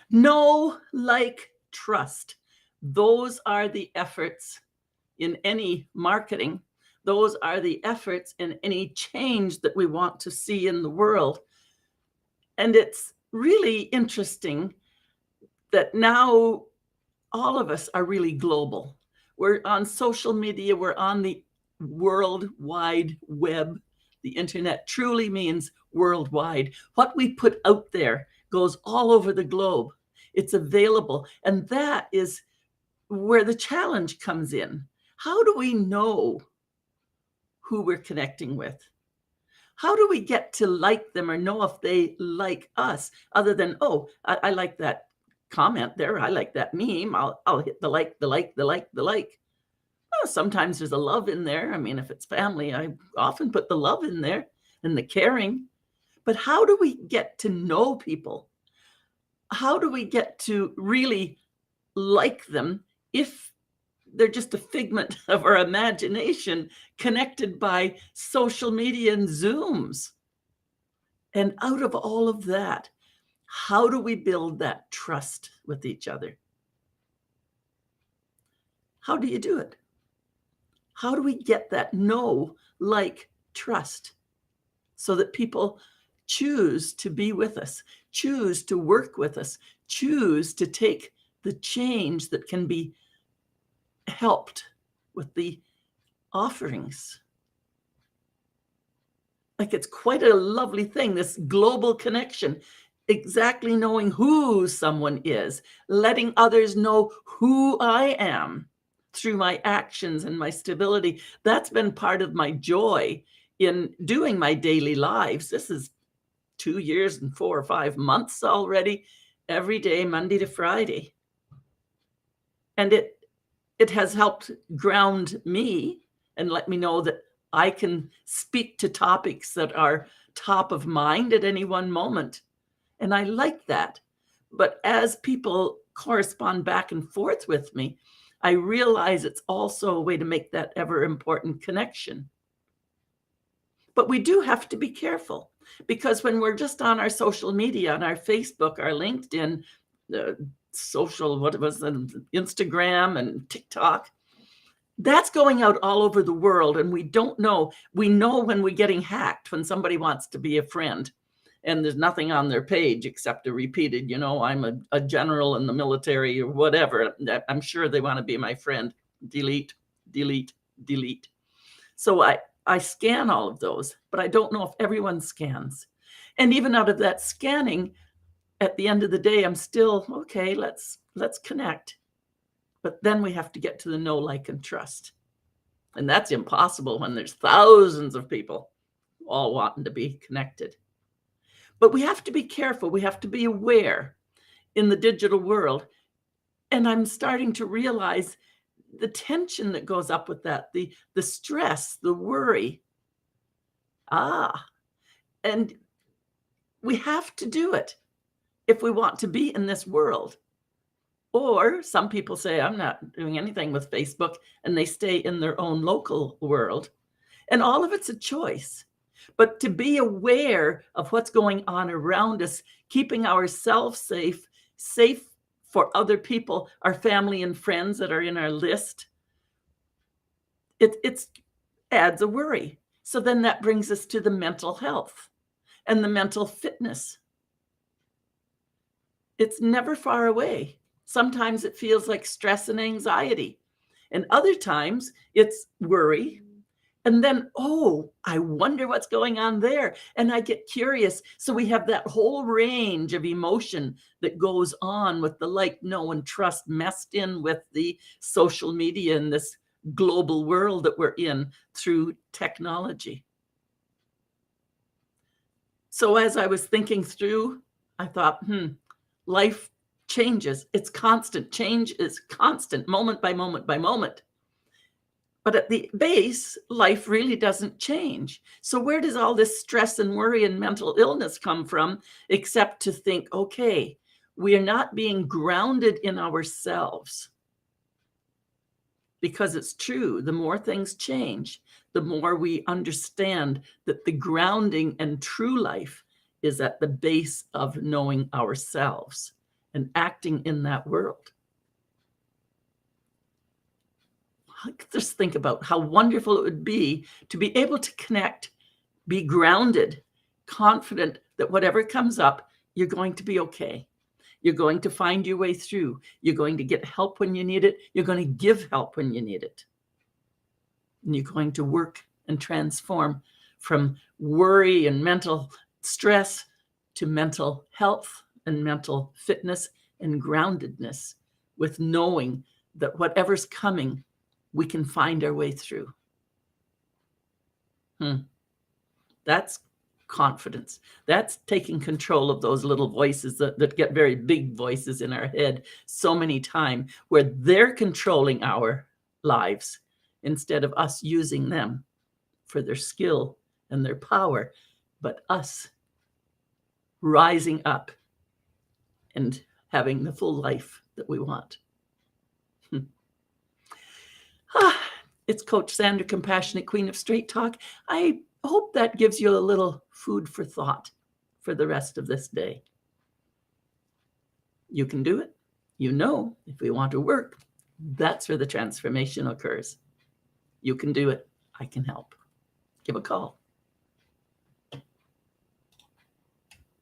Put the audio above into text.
Know, like, trust. Those are the efforts in any marketing. Those are the efforts in any change that we want to see in the world. And it's really interesting that now all of us are really global. We're on social media, we're on the world wide web. The internet truly means worldwide. What we put out there goes all over the globe. It's available. And that is where the challenge comes in. How do we know who we're connecting with? How do we get to like them or know if they like us other than, oh, I like that comment there. I like that meme. I'll hit the like, the like, the like, the like. Well, sometimes there's a love in there. I mean, if it's family, I often put the love in there and the caring. But how do we get to know people? How do we get to really like them if they're just a figment of our imagination connected by social media and Zooms? And out of all of that, how do we build that trust with each other? How do you do it? How do we get that know, like, trust so that people choose to be with us, choose to work with us, choose to take the change that can be helped with the offerings? Like, it's quite a lovely thing, this global connection, exactly knowing who someone is, letting others know who I am through my actions and my stability. That's been part of my joy in doing my daily lives. This is 2 years and 4 or 5 months already, every day, Monday to Friday. And it has helped ground me and let me know that I can speak to topics that are top of mind at any one moment. And I like that. But as people correspond back and forth with me, I realize it's also a way to make that ever important connection. But we do have to be careful, because when we're just on our social media, on our Facebook, our LinkedIn, social, what was it, Instagram and TikTok, that's going out all over the world, and we don't know. We know when we're getting hacked, when somebody wants to be a friend and there's nothing on their page except a repeated, I'm a general in the military or whatever. I'm sure they want to be my friend. Delete, delete, delete. So I scan all of those, but I don't know if everyone scans. And even out of that scanning, at the end of the day, I'm still, okay, let's connect. But then we have to get to the know, like, and trust. And that's impossible when there's thousands of people all wanting to be connected. But we have to be careful. We have to be aware in the digital world. And I'm starting to realize the tension that goes up with that, the stress, the worry. And we have to do it if we want to be in this world. Or some people say, I'm not doing anything with Facebook, and they stay in their own local world. And all of it's a choice. But to be aware of what's going on around us, keeping ourselves safe for other people, our family and friends that are in our list, it adds a worry. So then that brings us to the mental health and the mental fitness. It's never far away. Sometimes it feels like stress and anxiety, and other times it's worry. And then, oh, I wonder what's going on there. And I get curious. So we have that whole range of emotion that goes on with the like, know, and trust messed in with the social media and this global world that we're in through technology. So as I was thinking through, I thought, life changes. It's constant. Change is constant, moment by moment by moment. But at the base, life really doesn't change. So where does all this stress and worry and mental illness come from, except to think, okay, we are not being grounded in ourselves? Because it's true, the more things change, the more we understand that the grounding and true life is at the base of knowing ourselves and acting in that world. Just think about how wonderful it would be to be able to connect, be grounded, confident that whatever comes up, you're going to be okay. You're going to find your way through. You're going to get help when you need it. You're going to give help when you need it. And you're going to work and transform from worry and mental stress to mental health and mental fitness and groundedness, with knowing that whatever's coming, we can find our way through. That's confidence. That's taking control of those little voices that get very big voices in our head so many times, where they're controlling our lives instead of us using them for their skill and their power, but us rising up and having the full life that we want. It's Coach Sandra, Compassionate Queen of Straight Talk. I hope that gives you a little food for thought for the rest of this day. You can do it. You know, if we want to work, that's where the transformation occurs. You can do it. I can help. Give a call.